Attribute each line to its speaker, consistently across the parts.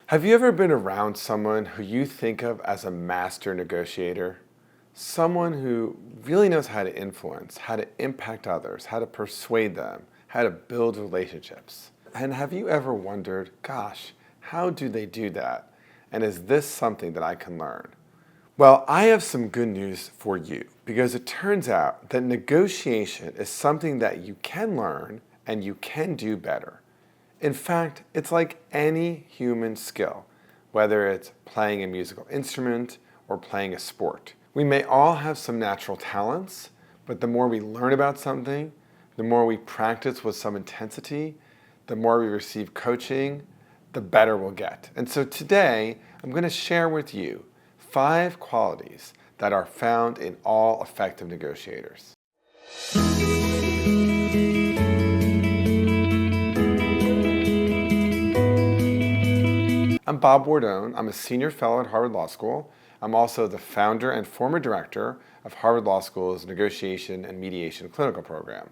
Speaker 1: Have you ever been around someone who you think of as a master negotiator? Someone who really knows how to influence, how to impact others, how to persuade them, how to build relationships. And have you ever wondered, gosh, how do they do that? And is this something that I can learn? Well, I have some good news for you because it turns out that negotiation is something that you can learn and you can do better. In fact, it's like any human skill, whether it's playing a musical instrument or playing a sport. We may all have some natural talents, but the more we learn about something, the more we practice with some intensity, the more we receive coaching, the better we'll get. And so today, I'm going to share with you 5 qualities that are found in all effective negotiators. I'm Bob Bordone. I'm a senior fellow at Harvard Law School. I'm also the founder and former director of Harvard Law School's Negotiation and Mediation clinical program.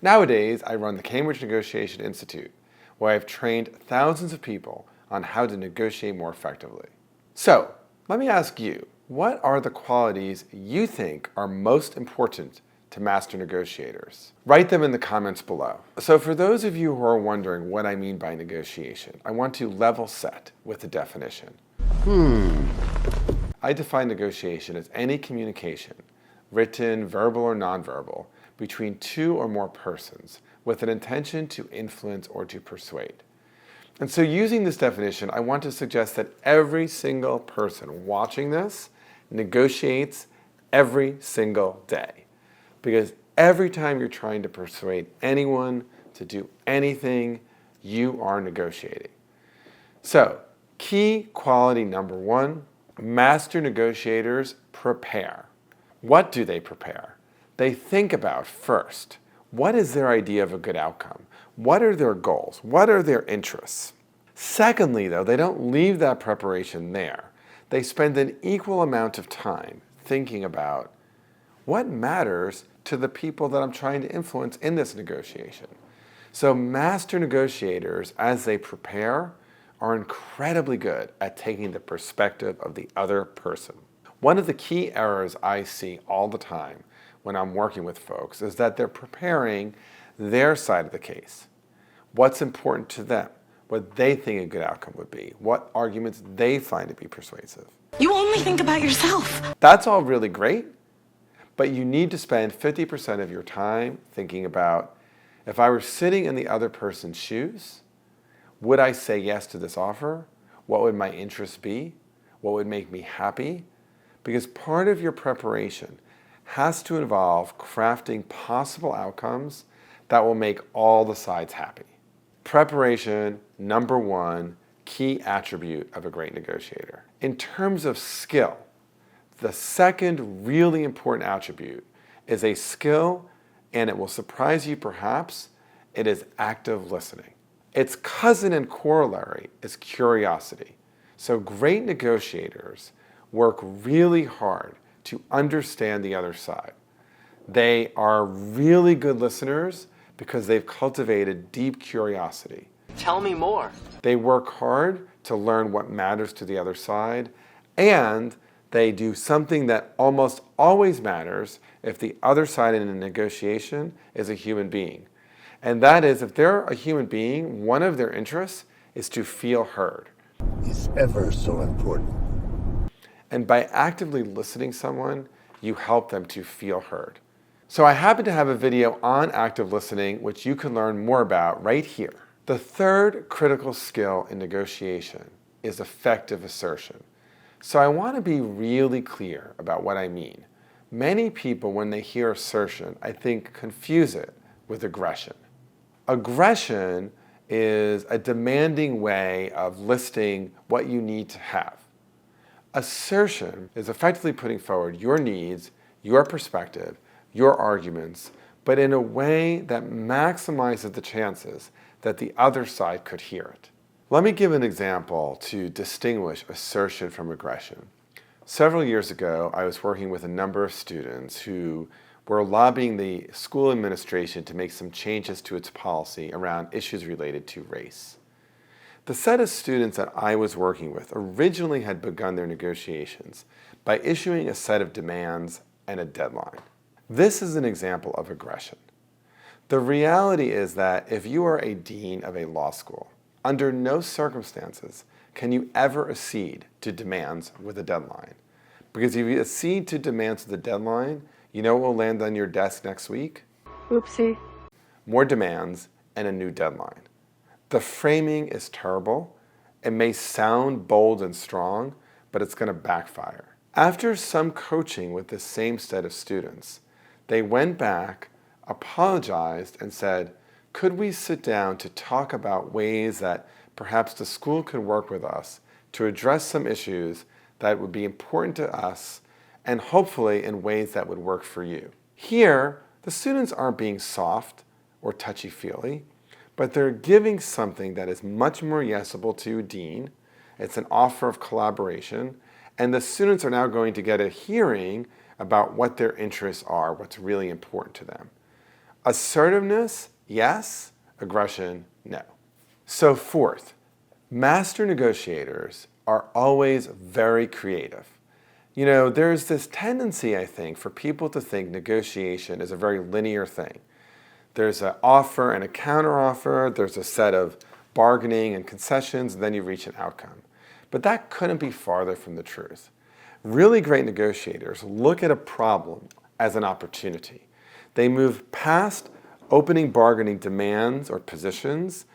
Speaker 1: Nowadays, I run the Cambridge Negotiation Institute, where I've trained thousands of people on how to negotiate more effectively. So, let me ask you, what are the qualities you think are most important to master negotiators? Write them in the comments below. So for those of you who are wondering what I mean by negotiation, I want to level set with the definition. I define negotiation as any communication, written, verbal, or nonverbal, between 2 or more persons with an intention to influence or to persuade. And so using this definition, I want to suggest that every single person watching this negotiates every single day. Because every time you're trying to persuade anyone to do anything, you are negotiating. So, key quality number 1, master negotiators prepare. What do they prepare? They think about first, what is their idea of a good outcome? What are their goals? What are their interests? Secondly, though, they don't leave that preparation there. They spend an equal amount of time thinking about what matters to the people that I'm trying to influence in this negotiation. So master negotiators, as they prepare, are incredibly good at taking the perspective of the other person. One of the key errors I see all the time when I'm working with folks is that they're preparing their side of the case. What's important to them, what they think a good outcome would be, what arguments they find to be persuasive.
Speaker 2: You only think about yourself.
Speaker 1: That's all really great, but you need to spend 50% of your time thinking about, if I were sitting in the other person's shoes, would I say yes to this offer? What would my interests be? What would make me happy? Because part of your preparation has to involve crafting possible outcomes that will make all the sides happy. Preparation, number 1, key attribute of a great negotiator. In terms of skill, the second really important attribute is a skill, and it will surprise you perhaps, it is active listening. Its cousin and corollary is curiosity. So great negotiators work really hard to understand the other side. They are really good listeners because they've cultivated deep curiosity.
Speaker 3: Tell me more.
Speaker 1: They work hard to learn what matters to the other side, and they do something that almost always matters if the other side in a negotiation is a human being. And that is, if they're a human being, one of their interests is to feel heard.
Speaker 4: It's ever so important.
Speaker 1: And by actively listening to someone, you help them to feel heard. So I happen to have a video on active listening, which you can learn more about right here. The third critical skill in negotiation is effective assertion. So I want to be really clear about what I mean. Many people, when they hear assertion, I think confuse it with aggression. Aggression is a demanding way of listing what you need to have. Assertion is effectively putting forward your needs, your perspective, your arguments, but in a way that maximizes the chances that the other side could hear it. Let me give an example to distinguish assertion from aggression. Several years ago, I was working with a number of students who were lobbying the school administration to make some changes to its policy around issues related to race. The set of students that I was working with originally had begun their negotiations by issuing a set of demands and a deadline. This is an example of aggression. The reality is that if you are a dean of a law school, under no circumstances can you ever accede to demands with a deadline. Because if you accede to demands with a deadline, you know what will land on your desk next week?
Speaker 3: Oopsie.
Speaker 1: More demands and a new deadline. The framing is terrible. It may sound bold and strong, but it's going to backfire. After some coaching with the same set of students, they went back, apologized, and said, could we sit down to talk about ways that perhaps the school could work with us to address some issues that would be important to us and hopefully in ways that would work for you. Here, the students aren't being soft or touchy-feely, but they're giving something that is much more yesable to a dean. It's an offer of collaboration, and the students are now going to get a hearing about what their interests are, what's really important to them. Assertiveness, yes. Aggression, no. So fourth, master negotiators are always very creative. You know, there's this tendency, I think, for people to think negotiation is a very linear thing. There's an offer and a counteroffer, there's a set of bargaining and concessions, and then you reach an outcome. But that couldn't be farther from the truth. Really great negotiators look at a problem as an opportunity. They move past opening bargaining demands or positions,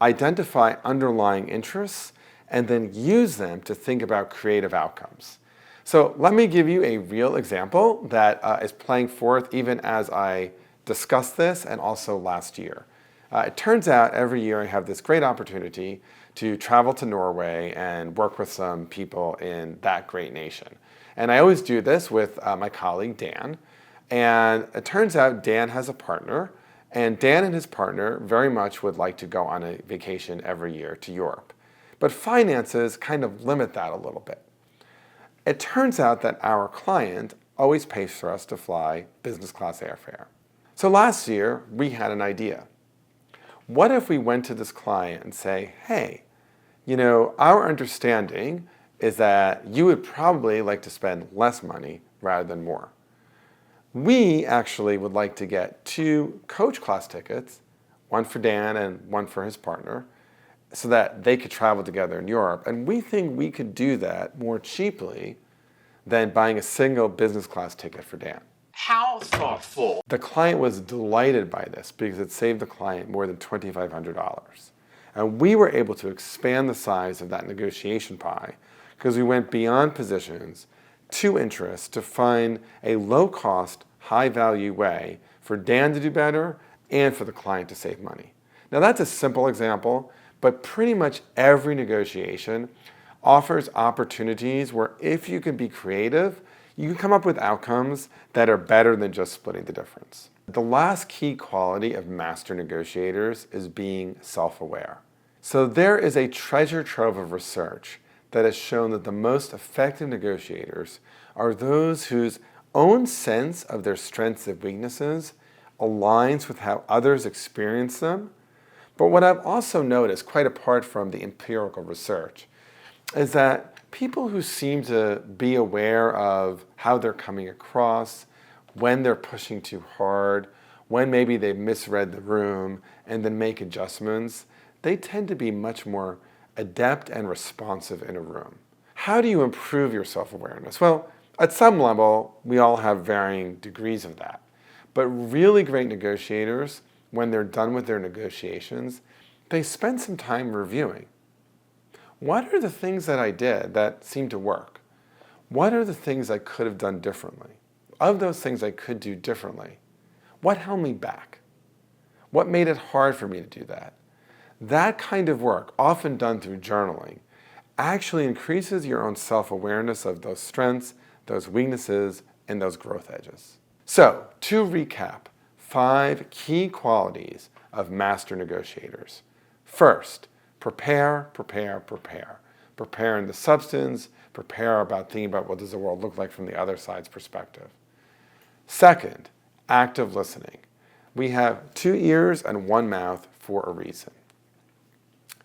Speaker 1: identify underlying interests, and then use them to think about creative outcomes. So let me give you a real example that is playing forth even as I discuss this and also last year. It turns out every year I have this great opportunity to travel to Norway and work with some people in that great nation. And I always do this with my colleague Dan. And it turns out Dan has a partner, and Dan and his partner very much would like to go on a vacation every year to Europe. But finances kind of limit that a little bit. It turns out that our client always pays for us to fly business class airfare. So last year, we had an idea. What if we went to this client and say, hey, you know, our understanding is that you would probably like to spend less money rather than more. We actually would like to get 2 coach class tickets, one for Dan and one for his partner, so that they could travel together in Europe. And we think we could do that more cheaply than buying a single business class ticket for Dan.
Speaker 5: How thoughtful.
Speaker 1: The client was delighted by this because it saved the client more than $2,500. And we were able to expand the size of that negotiation pie because we went beyond positions to interests to find a low-cost, high-value way for Dan to do better and for the client to save money. Now that's a simple example, but pretty much every negotiation offers opportunities where if you can be creative, you can come up with outcomes that are better than just splitting the difference. The last key quality of master negotiators is being self-aware. So there is a treasure trove of research that has shown that the most effective negotiators are those whose own sense of their strengths and weaknesses aligns with how others experience them. But what I've also noticed, quite apart from the empirical research, is that people who seem to be aware of how they're coming across, when they're pushing too hard, when maybe they've misread the room, and then make adjustments, they tend to be much more adept and responsive in a room. How do you improve your self-awareness? Well, at some level, we all have varying degrees of that. But really great negotiators, when they're done with their negotiations, they spend some time reviewing. What are the things that I did that seemed to work? What are the things I could have done differently? Of those things I could do differently, what held me back? What made it hard for me to do that? That kind of work, often done through journaling, actually increases your own self-awareness of those strengths, those weaknesses, and those growth edges. So, to recap, 5 key qualities of master negotiators. First, prepare, prepare, prepare. Prepare in the substance, prepare about thinking about what does the world look like from the other side's perspective. Second, active listening. We have 2 ears and 1 mouth for a reason.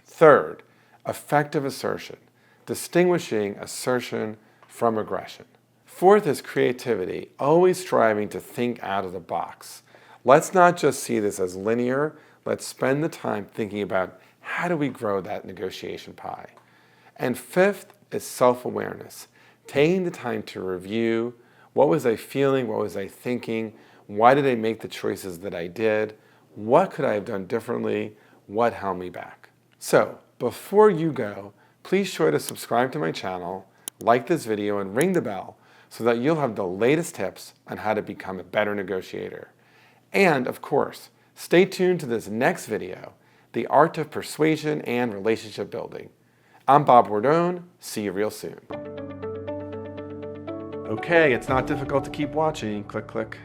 Speaker 1: Third, effective assertion, distinguishing assertion from aggression. Fourth is creativity, always striving to think out of the box. Let's not just see this as linear. Let's spend the time thinking about how do we grow that negotiation pie. And fifth is self-awareness, taking the time to review what was I feeling, what was I thinking, why did I make the choices that I did, what could I have done differently, what held me back. So before you go, please sure to subscribe to my channel, like this video, and ring the bell so that you'll have the latest tips on how to become a better negotiator. And of course, stay tuned to this next video, The Art of Persuasion and Relationship Building. I'm Bob Bordone. See you real soon. Okay, it's not difficult to keep watching. Click, click.